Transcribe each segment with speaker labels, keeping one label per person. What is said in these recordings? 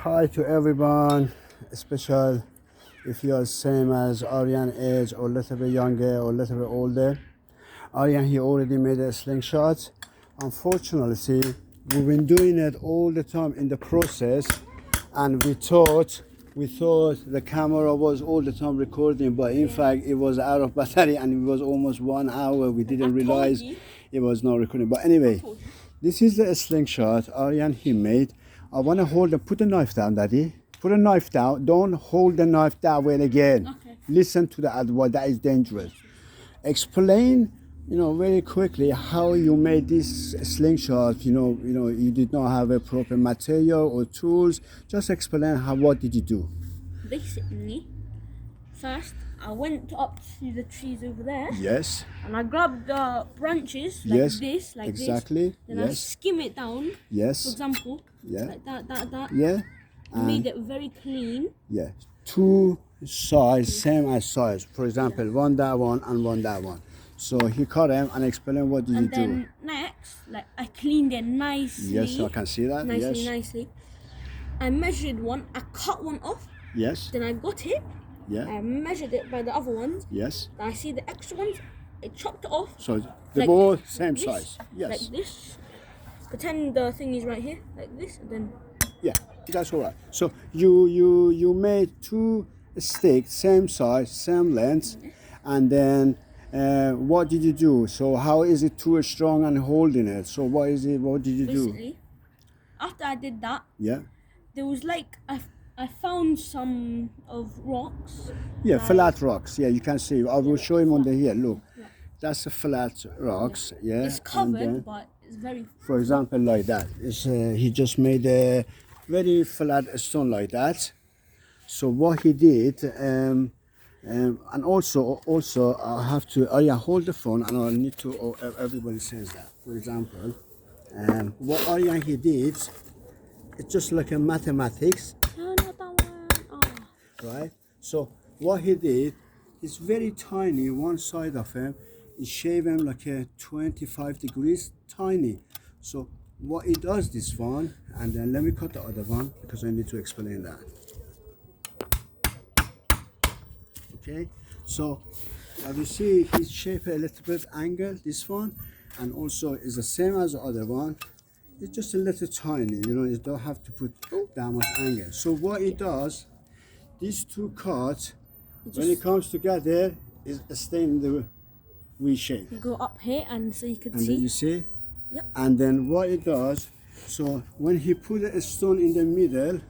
Speaker 1: Hi to everyone, especially if you are same as Aryan age or a little bit younger or a little bit older. Aryan, he already made a slingshot. Unfortunately, see, we've been doing it all the time in the process, and we thought the camera was all the time recording, but in fact it was out of battery and it was almost 1 hour. We didn't realize it was not recording. But anyway, this is the slingshot Aryan he made. I want to hold it. Put the knife down, Daddy. Put the knife down. Don't hold the knife that way again.
Speaker 2: Okay.
Speaker 1: Listen to the advice. That is dangerous. Explain, very quickly how you made this slingshot. You did not have a proper material or tools. Just explain what did you do.
Speaker 2: Basically, first I went up to the trees over there.
Speaker 1: Yes.
Speaker 2: And I grabbed the branches like
Speaker 1: Yes.
Speaker 2: this, like
Speaker 1: Exactly.
Speaker 2: this. Then I
Speaker 1: Yes.
Speaker 2: skim it down. For
Speaker 1: Yes.
Speaker 2: example,
Speaker 1: Yeah.
Speaker 2: like that.
Speaker 1: Yeah.
Speaker 2: Made it very clean.
Speaker 1: Yeah. Two size, same as size. For example, one that one and one that one. So he cut them and explain what did you
Speaker 2: And
Speaker 1: do.
Speaker 2: then next, like I cleaned it nicely.
Speaker 1: Yes, I can see that.
Speaker 2: Nicely. I measured one. I cut one off.
Speaker 1: Yes.
Speaker 2: Then I got it.
Speaker 1: Yeah.
Speaker 2: I measured it by the other ones.
Speaker 1: Yes.
Speaker 2: Then I see the extra ones. I chopped it off.
Speaker 1: So they're
Speaker 2: Like
Speaker 1: both same
Speaker 2: this,
Speaker 1: size. Yes.
Speaker 2: Like this. Pretend the thing is right here, like this, and then
Speaker 1: Yeah, that's all right. So you made two sticks, same size, same length, and then what did you do? So how is it too strong and holding it? So what is it? What did you do?
Speaker 2: basically, after I did that,
Speaker 1: Yeah.
Speaker 2: there was like I found some of rocks.
Speaker 1: Yeah, flat rocks. Yeah, you can see. I will show him on the here. Look, that's a flat rocks. Yeah.
Speaker 2: It's
Speaker 1: and
Speaker 2: covered,
Speaker 1: then,
Speaker 2: but it's very.
Speaker 1: for example, like that. He just made a very flat stone like that. So what he did, and also I have to. Oh yeah, hold the phone, and I need to. Everybody says that. For example, what Aryan he did, it's just like a mathematics.
Speaker 2: No, not that one. Oh.
Speaker 1: Right? So what he did is very tiny. One side of him is shaven like a 25 degrees, tiny. So what he does this one, and then let me cut the other one because I need to explain that. Okay, so as you see, he's shaped a little bit angle, this one, and also is the same as the other one. It's just a little tiny, you don't have to put that much angle. So what it does, these two cuts, when it comes together, is stay in the V shape.
Speaker 2: You go up here, and so you can
Speaker 1: And
Speaker 2: see.
Speaker 1: then you see?
Speaker 2: Yep.
Speaker 1: And then what it does, so when he put a stone in the middle,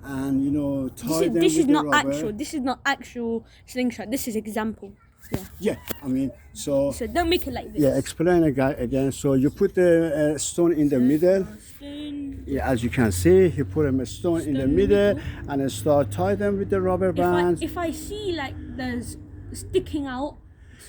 Speaker 1: and tie them
Speaker 2: This
Speaker 1: with
Speaker 2: is
Speaker 1: the
Speaker 2: not
Speaker 1: rubber.
Speaker 2: actual. This is not actual slingshot. This is example. Yeah.
Speaker 1: Yeah, I mean, so
Speaker 2: don't make it like this.
Speaker 1: yeah, explain again. So you put the stone in the middle.
Speaker 2: Spoon.
Speaker 1: Yeah, as you can see, he put a stone in the middle and start tie them with the rubber bands.
Speaker 2: If I see like there's sticking out,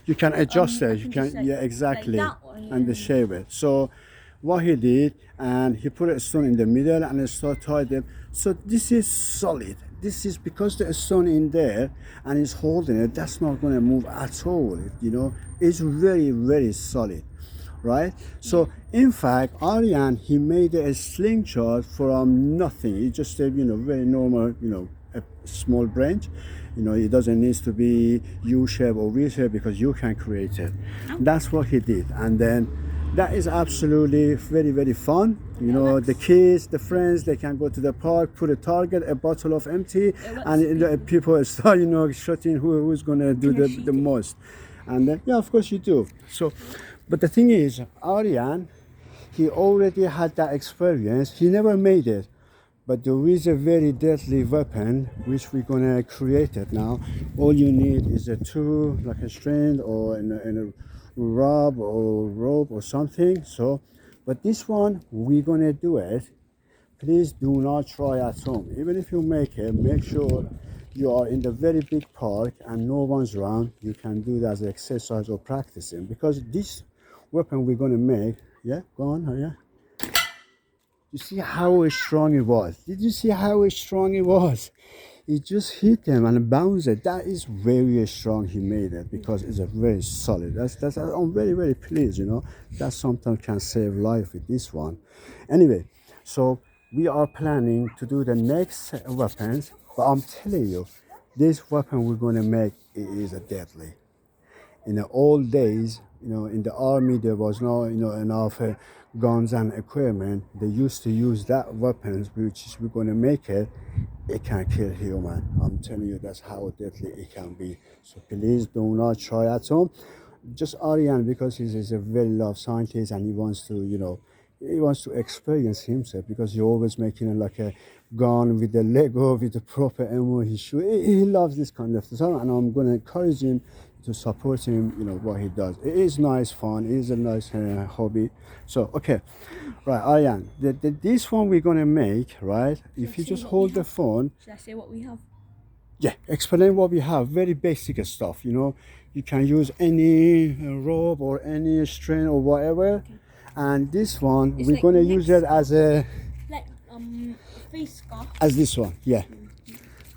Speaker 1: You can adjust
Speaker 2: I
Speaker 1: it. You
Speaker 2: can
Speaker 1: can,
Speaker 2: just, like,
Speaker 1: yeah, exactly,
Speaker 2: like that one,
Speaker 1: and
Speaker 2: yeah.
Speaker 1: shape it. So what he did, and he put a stone in the middle and start tie them. So this is solid. This is because the stone in there and it's holding it. That's not going to move at all. It's very, very solid, right? So in fact, Aryan he made a slingshot from nothing. He just said, very normal, a small branch. It doesn't need to be U shape or V shape because you can create it. That's what he did, and then that is absolutely very, very fun. The kids, the friends, they can go to the park, put a target, a bottle of empty, and people start, shooting who's gonna do the most. And then, yeah, of course you do. So, but the thing is, Aryan, he already had that experience. He never made it. But there is a very deadly weapon which we're gonna create it now. All you need is a tool, like a string or in a rub or rope or something. So, but this one we're gonna do it. Please do not try at home. Even if you make it, make sure you are in the very big park and no one's around. You can do that as exercise or practicing, because this weapon we're gonna make. Yeah, go on, yeah. You see how strong it was. Did you see how strong it was? It just hit them and bounced it. That is very strong. He made it because it's a very solid. That's I'm very, very pleased. That sometimes can save life with this one. Anyway, so we are planning to do the next weapons, but I'm telling you, this weapon we're going to make it is a deadly. In the old days, in the army there was no, enough guns and equipment. They used to use that weapons, which is we're going to make it. It can kill human. I'm telling you, that's how deadly it can be. So please do not try at home. Just Aryan, because he's a very love scientist and he wants to, he wants to experience himself, because he always making it like a gun with the Lego with the proper ammo. He loves this kind of stuff, and I'm going to encourage him to support him. What he does. It is nice fun. It is a nice hobby. So okay, right, Aryan. This one we're going to make, right? If you just hold the phone.
Speaker 2: Should I say what we have?
Speaker 1: Yeah, explain what we have. Very basic stuff. You can use any rope or any string or whatever.
Speaker 2: Okay.
Speaker 1: And this one,
Speaker 2: It's
Speaker 1: we're
Speaker 2: like
Speaker 1: gonna use it as a
Speaker 2: Like face scarf.
Speaker 1: as this one, yeah,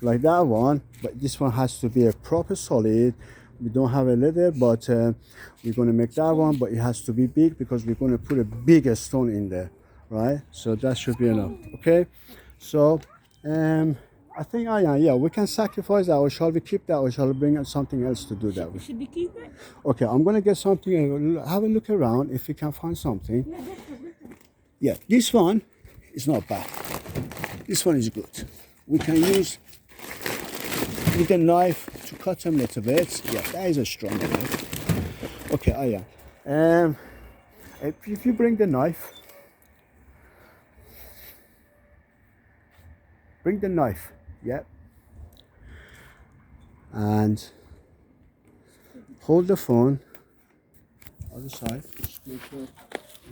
Speaker 1: like that one. But this one has to be a proper solid. We don't have a leather, but we're gonna make that one. But it has to be big, because we're gonna put a bigger stone in there, right? So that should be enough. Okay. So I think yeah, we can sacrifice that, or shall we keep that, or shall we bring out something else to do that with?
Speaker 2: Should we keep it?
Speaker 1: Okay, I'm gonna get something and have a look around if we can find something. Yeah, this one is not bad. This one is good. We can use with a knife to cut them a little bit. Yeah, that is a strong knife. Okay, yeah. If you bring the knife, yeah, and hold the phone. Other side. Just make sure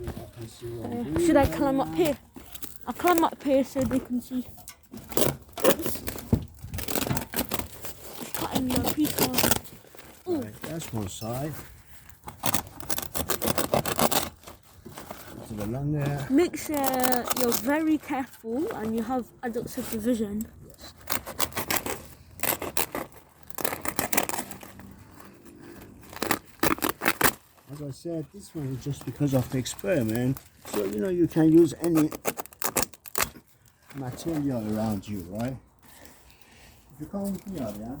Speaker 1: I can see what I'm doing.
Speaker 2: Should I climb up here? I'll climb up here so they can see. Oops. Just cutting the piece off. Ooh.
Speaker 1: Right, that's one side. To the land there.
Speaker 2: Make sure you're very careful and you have adult supervision.
Speaker 1: As I said, this one is just because of the experiment. So, you can use any material around you, right? If you come with me, yeah?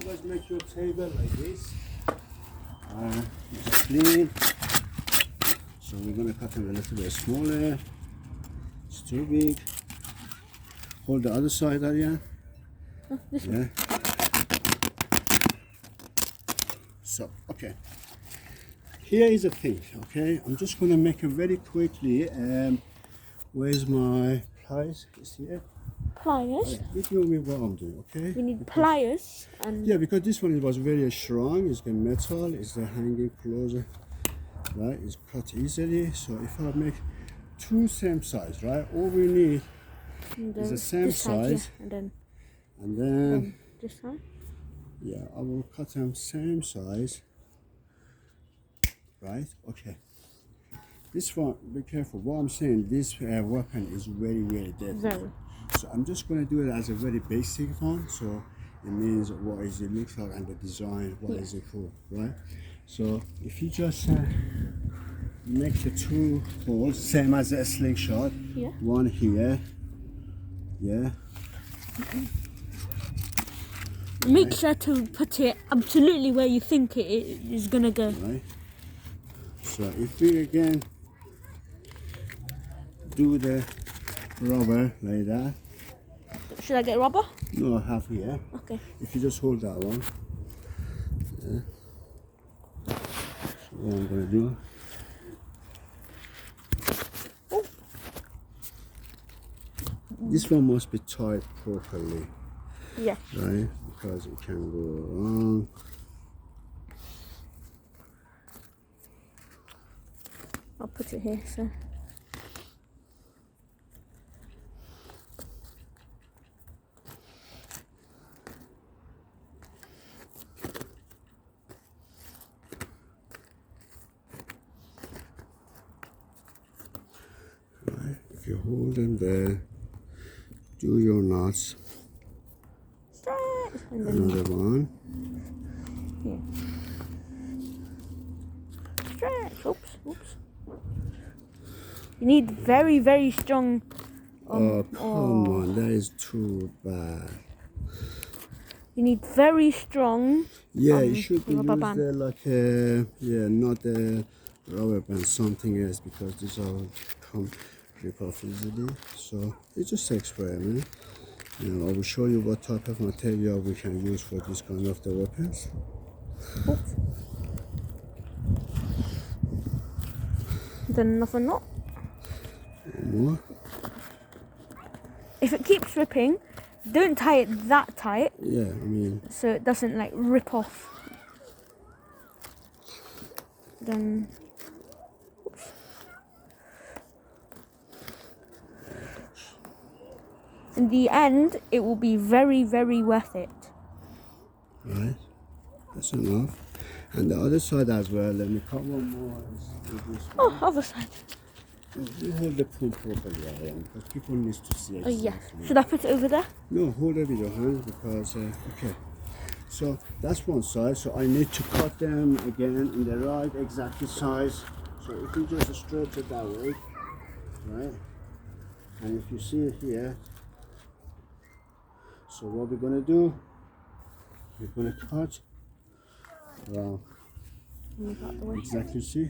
Speaker 1: Always make your table like this. It's clean. So we're going to cut them a little bit smaller. It's too big. Hold the other side, Aryan.
Speaker 2: This
Speaker 1: Yeah. So, okay. Here is the thing, okay? I'm just going to make it very quickly. Where's my pliers? Is here?
Speaker 2: pliers.
Speaker 1: You know me what I'm doing, okay?
Speaker 2: We need pliers and
Speaker 1: Yeah, because this one was very strong. It's the metal. It's the hanging closer, right? It's cut easily. So if I make two same size, right? All we need is the same
Speaker 2: this side,
Speaker 1: size,
Speaker 2: yeah, and
Speaker 1: and then
Speaker 2: then this side.
Speaker 1: yeah, I will cut them same size, right? Okay. This one, be careful. What I'm saying, this weapon is very, very deadly.
Speaker 2: Very.
Speaker 1: So I'm just going to do it as a very basic one. So it means what is it looks like and the design, what is it for, right? So if you just make the two holes, same as a slingshot.
Speaker 2: Yeah.
Speaker 1: One here, yeah.
Speaker 2: Make sure to put it absolutely where you think it is gonna go.
Speaker 1: Right. So if we again do the rubber like that.
Speaker 2: Should I get rubber?
Speaker 1: No, I have here.
Speaker 2: Okay.
Speaker 1: If you just hold that one. Yeah. So what I'm gonna do.
Speaker 2: Oh.
Speaker 1: This one must be tied properly,
Speaker 2: Yeah.
Speaker 1: right? Because it can go wrong.
Speaker 2: I'll put it here. So.
Speaker 1: Right. If you hold them there, do your knots.
Speaker 2: Stretch. And then
Speaker 1: Another one.
Speaker 2: here. Stretch. Oops. Oops. You need very, very strong.
Speaker 1: Oh, come on, that is too bad.
Speaker 2: You need very strong.
Speaker 1: Yeah, it should be
Speaker 2: rubber
Speaker 1: used
Speaker 2: band.
Speaker 1: like a, not a rubber band, something else, because these all come rip off easily. So it's just an experiment. I will show you what type of material we can use for this kind of the weapons.
Speaker 2: Oops. Then another knot.
Speaker 1: One more.
Speaker 2: If it keeps ripping, don't tie it that tight
Speaker 1: Yeah, I mean,
Speaker 2: so it doesn't like rip off. Then, oops. In the end, it will be very, very worth it.
Speaker 1: right, that's enough. And the other side as well, let me cut one more. This
Speaker 2: Oh,
Speaker 1: one.
Speaker 2: other side.
Speaker 1: You hold the pin properly, Ariane, because people need to see
Speaker 2: Oh, yes.
Speaker 1: exactly.
Speaker 2: Should I put it over there?
Speaker 1: No, hold it with your hands because, okay. So that's one side. So I need to cut them again in the right exact size. So if you just stretch it that way, right? And if you see it here, so what we're gonna do, we're gonna cut around
Speaker 2: Move out the way.
Speaker 1: exactly, see?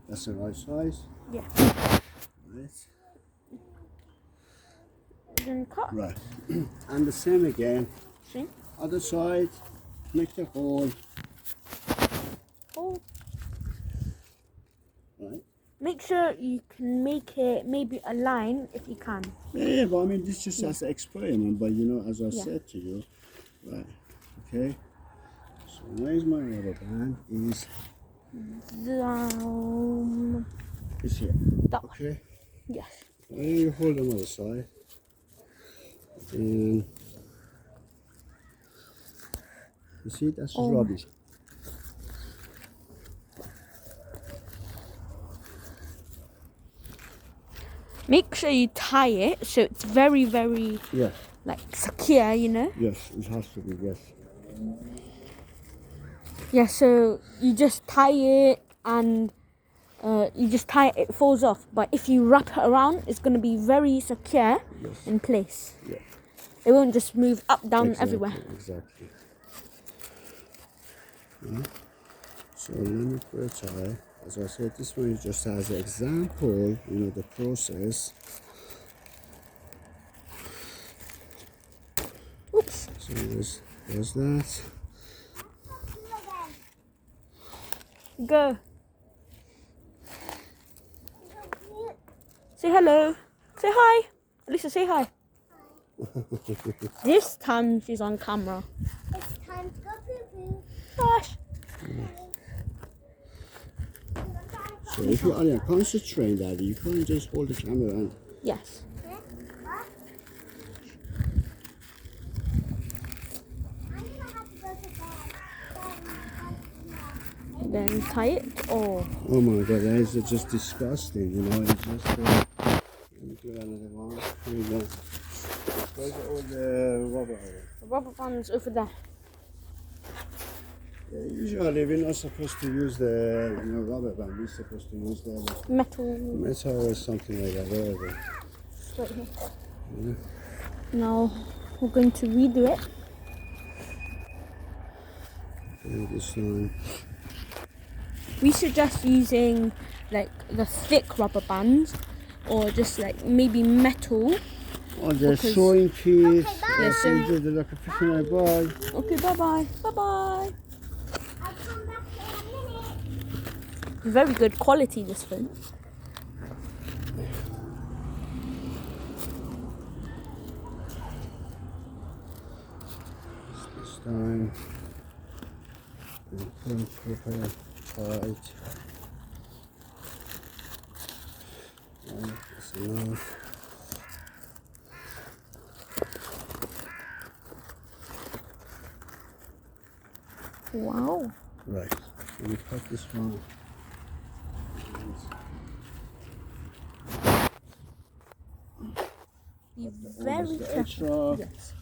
Speaker 1: That's the right size,
Speaker 2: Yeah.
Speaker 1: right?
Speaker 2: Then cut.
Speaker 1: Right. And the same again,
Speaker 2: See?
Speaker 1: other side, make the hole,
Speaker 2: Oh.
Speaker 1: right?
Speaker 2: Make sure you can make it maybe a line if you can.
Speaker 1: Yeah, but I mean, this just as an experiment, but as I
Speaker 2: Yeah.
Speaker 1: said to you, right, okay, so where's my rubber band is here,
Speaker 2: That one.
Speaker 1: okay,
Speaker 2: Yes.
Speaker 1: and you hold them on the side, and you see, that's
Speaker 2: Oh.
Speaker 1: rubbish.
Speaker 2: Make sure you tie it so it's very, very
Speaker 1: Yes,
Speaker 2: like secure, you know?
Speaker 1: yes, it has to be, yes.
Speaker 2: Yeah, so you just tie it and it falls off. But if you wrap it around, it's going to be very secure
Speaker 1: Yes.
Speaker 2: in place.
Speaker 1: Yeah.
Speaker 2: It won't just move up, down,
Speaker 1: Exactly,
Speaker 2: everywhere.
Speaker 1: Exactly. Yeah. So let me put a tie. As I said, this one is just as an example, the process.
Speaker 2: Oops.
Speaker 1: So there's that.
Speaker 2: Go. Say hello. Say hi. Lisa, say hi. This time she's on camera.
Speaker 3: It's time to go poo-poo.
Speaker 2: Gosh.
Speaker 1: So if you are concentrating that, you can't just hold the camera and
Speaker 2: Yes. Then tie it. Oh.
Speaker 1: oh my god, that is just disgusting, it's just let me do another one. Here we go. Where's all the rubber?
Speaker 2: The rubber band's over there.
Speaker 1: Yeah, usually we're not supposed to use the rubber band, we're supposed to use the
Speaker 2: Metal.
Speaker 1: metal or something like that, whatever.
Speaker 2: Right here.
Speaker 1: Yeah.
Speaker 2: Now we're going to redo it.
Speaker 1: And this one.
Speaker 2: We suggest using like the thick rubber bands or just like maybe metal.
Speaker 1: Oh, the
Speaker 2: Because-
Speaker 1: sewing piece.
Speaker 2: Yeah,
Speaker 1: so
Speaker 2: sewing-
Speaker 1: you do the like a professional boy.
Speaker 2: Okay, bye bye. Bye bye.
Speaker 3: I'll come back in a minute.
Speaker 2: Very good quality, this phone.
Speaker 1: This time. And proper tight. Right, that's enough.
Speaker 2: Wow.
Speaker 1: Right. Let me cut this one.
Speaker 2: Be
Speaker 1: Always
Speaker 2: very
Speaker 1: the
Speaker 2: careful.
Speaker 1: extra.
Speaker 2: Yes.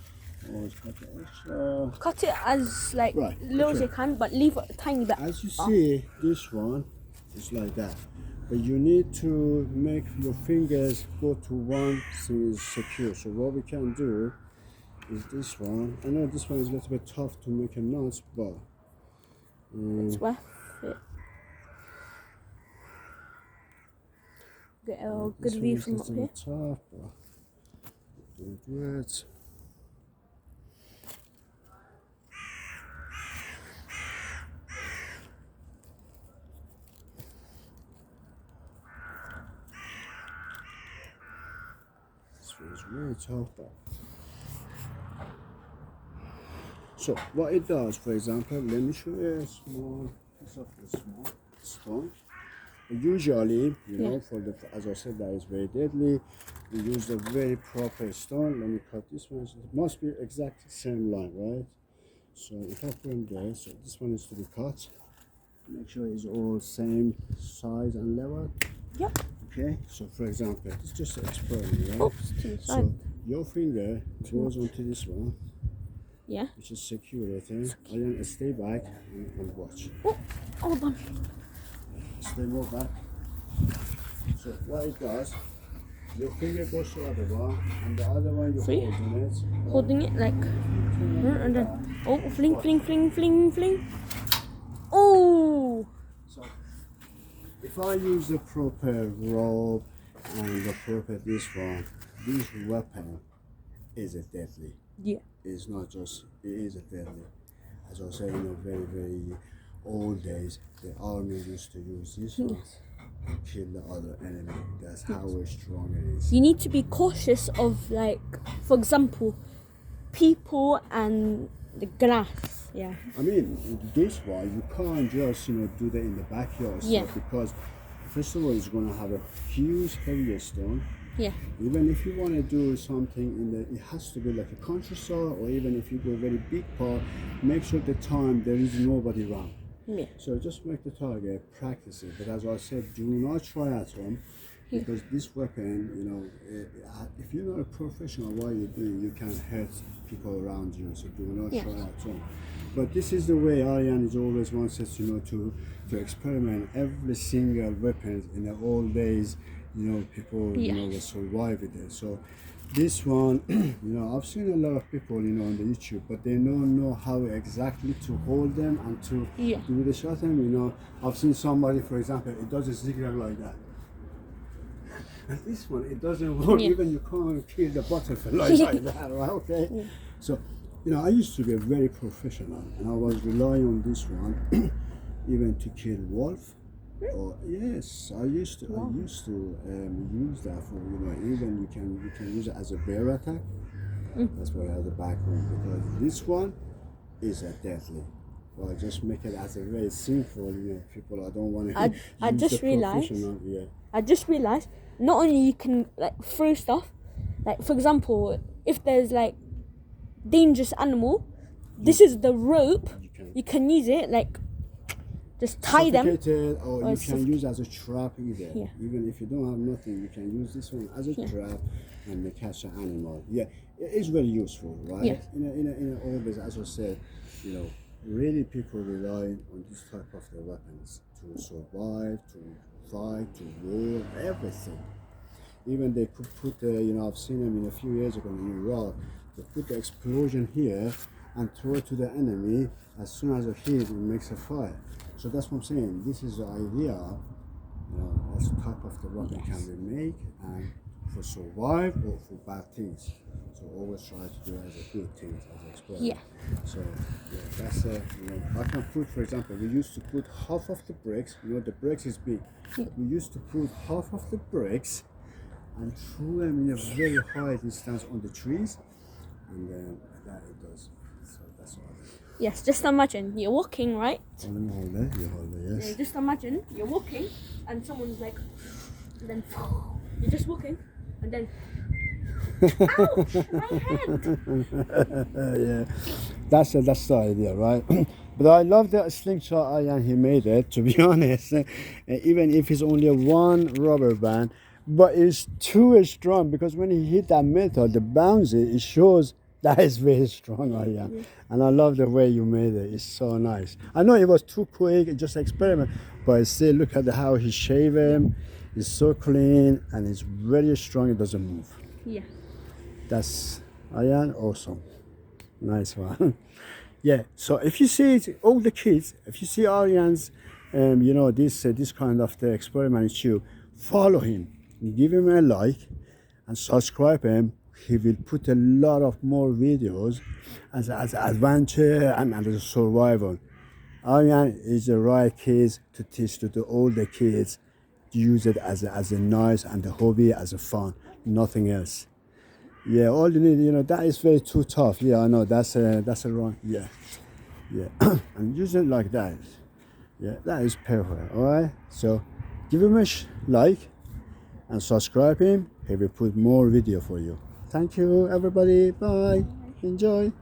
Speaker 1: Always cut the extra.
Speaker 2: Cut it as like
Speaker 1: Right,
Speaker 2: low as
Speaker 1: okay.
Speaker 2: you can, but leave a tiny bit.
Speaker 1: As you see, this one is like that. but you need to make your fingers go to one thing is secure. So what we can do is this one. I know this one is a little bit tough to make a knot, but
Speaker 2: It's worth it. Get a good
Speaker 1: this one
Speaker 2: view
Speaker 1: is
Speaker 2: from
Speaker 1: a
Speaker 2: up
Speaker 1: little
Speaker 2: here.
Speaker 1: bit tough, but we'll do it. This one is really tough, but so what it does, for example, let me show you a small piece of the small stone. Usually, you know, for the, as I said, that is very deadly. We use a very proper stone. Let me cut this one. It must be exact same line, right? So if I put them there, so this one is to be cut. Make sure it's all same size and level.
Speaker 2: Yep.
Speaker 1: Okay. So for example, it's just an experiment, right?
Speaker 2: Oops, to the side.
Speaker 1: So your finger goes onto this one,
Speaker 2: Yeah.
Speaker 1: which is secure, I think. And then stay back and watch.
Speaker 2: Oh, hold on.
Speaker 1: Stay more back. So what it does, your finger goes to the other one, and the other one you're
Speaker 2: See?
Speaker 1: holding it.
Speaker 2: Holding it like, and then, oh, fling, fling, fling, fling, fling. Oh,
Speaker 1: So if I use the proper rope and the proper this one, this weapon is a deadly.
Speaker 2: yeah.
Speaker 1: It's not just, it is a deadly. As I said, in the very, very old days, the army used to use this one to kill the other enemy. That's how strong it is.
Speaker 2: You need to be cautious of, like, for example, people and the glass. Yeah.
Speaker 1: I mean, this one, you can't just, do that in the backyard
Speaker 2: Yeah.
Speaker 1: stuff because, first of all, it's going to have a huge, heavy stone.
Speaker 2: Yeah.
Speaker 1: Even if you want to do something it has to be like a countryside, or even if you go a very big park, make sure the time there is nobody around.
Speaker 2: Yeah.
Speaker 1: So just make the target, practice it. But as I said, do not try at home because this weapon, if you're not a professional, what you're doing, you can hurt people around you. So do not
Speaker 2: Yeah.
Speaker 1: try at home. But this is the way Aryan is always wants us, to experiment every single weapon in the old days. People, they survive with it. So this one, I've seen a lot of people, on the YouTube, but they don't know how exactly to hold them and to
Speaker 2: Yeah.
Speaker 1: do the shot. And I've seen somebody, for example, it does a zigzag like that. And this one, it doesn't work.
Speaker 2: Yeah.
Speaker 1: Even you can't kill the butterfly like that, right? Okay.
Speaker 2: Yeah.
Speaker 1: So, I used to be a very professional, and I was relying on this one, even to kill wolf. Or yes, I used to use that for even you can use it as a bear attack. That's why I have the background, because this one is a deadly. Well, just make it as a very simple. People I don't want to.
Speaker 2: I just realized.
Speaker 1: Yeah.
Speaker 2: I just realized not only you can like throw stuff, like for example, if there's like dangerous animal, this is the rope. You can use it like just tie them.
Speaker 1: Suffocated, or you can
Speaker 2: suffocate.
Speaker 1: use as a trap either.
Speaker 2: Yeah.
Speaker 1: Even if you don't have nothing, you can use this one as a trap and they catch an animal. Yeah, it is very useful, right?
Speaker 2: Yeah.
Speaker 1: In always, as I said, really people rely on this type of the weapons to survive, to fight, to war, everything. Even they could put, I've seen them a few years ago in Iraq. They put the explosion here and throw it to the enemy. As soon as it hits, it makes a fire. So that's what I'm saying. This is the idea. That's the type of the weapon can be made and for survive or for bad things. So always try to do it as a good thing, as an experiment.
Speaker 2: Yeah.
Speaker 1: So that's I can put, for example, we used to put half of the bricks. The bricks is big. We used to put half of the bricks and throw them in a very high distance on the trees, and then that it does. So that's all.
Speaker 2: Yes, just imagine you're walking, right?
Speaker 1: Let me hold it. You hold it. Yes.
Speaker 2: Just imagine you're walking and someone's like, and then you're just walking and then, ouch, my head.
Speaker 1: Yeah, that's the idea, right? But I love the slingshot Ian he made it. To be honest, even if it's only a one rubber band, but it's too strong because when he hit that metal, the bounce it shows That is very strong, Aryan. And I love the way you made it. It's so nice. I know it was too quick, just experiment, but still look at how he shaved him. It's so clean and it's very strong. It doesn't move.
Speaker 2: Yeah.
Speaker 1: That's Aryan, awesome. Nice one. Yeah. So if you see it, all the kids, if you see Aryan's, you know, this kind of the experiment issue, follow him, give him a like, and subscribe him. He will put a lot of more videos as adventure and as survival. Aryan is the right kids to teach to the older kids. Use it as a nice and a hobby, as a fun, nothing else. Yeah, all you need, you know, that is very too tough. Yeah, I know that's a wrong. Yeah, and use it like that. Yeah, that is perfect. All right. So, give him a like and subscribe him. He will put more video for you. Thank you, everybody. Bye. Enjoy.